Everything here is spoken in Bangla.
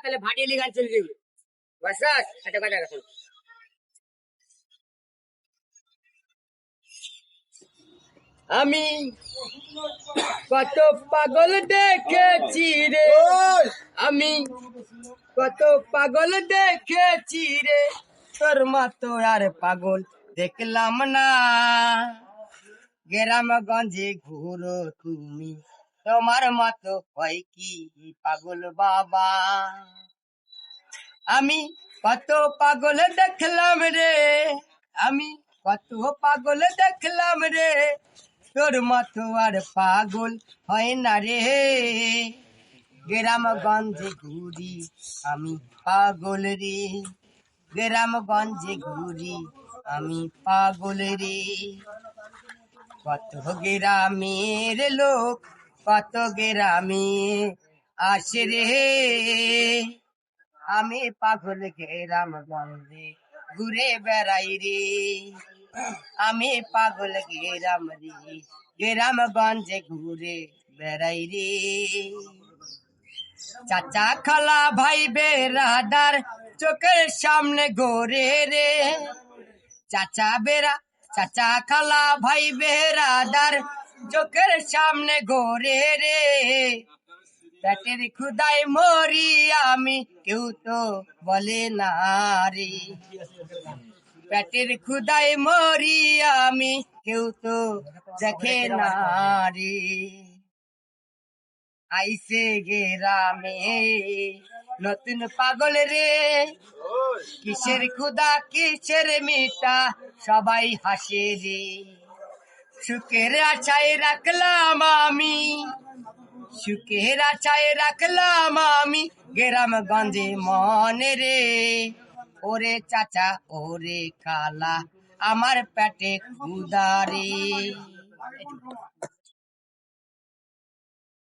তাহলে ভাটিয়ে লিগান চলে যাবে বসাস একটা কথা রাখুন। আমি কত পাগল দেখেছি রে, আমি কত পাগল দেখেছি রে, তোর মতো আর পাগল দেখলাম না। গ্রামগঞ্জে ঘুরো তুমি, তোমার মতো হয় কি পাগল বাবা। আমি কত পাগল দেখলাম রে, আমি কত পাগল দেখলাম রে, তোর মতো আর পাগল হয় না রে। গ্রামগঞ্জে ঘুরি আমি পাগল রে, গ্রামগঞ্জে ঘুরি আমি পাগল রে। কত গ্রামের লোক, কত গ্রামে আসে রে, আমি পাগল গ্রামগঞ্জে ঘুরে বেড়াই রে। আমি পাগল গ্রামগঞ্জে ঘুরে বেড়াই রে। চাচা খালা ভাই বেরাদার চোখের সামনে ঘোরে রে, চাচা খালা ভাই বেরাদার চোখের সামনে ঘোরে রে। পেটের ক্ষুদায় মরি আমি, কেউ তো বলে না রে। পেটের ক্ষুদায় মরি আমি, কেউ তো দেখে না রে। আইসে গ্রামে নতুন পাগল রে, কিসের ক্ষুদা কিসের মিটা সবাই হাসে রে। সুখের আশায় রাখলাম আমি, সুখের আশায় রাখলাম আমি গ্রামগঞ্জে মনে রে। ওরে চাচা ওরে খালা আমার পেটে ক্ষুদা রে।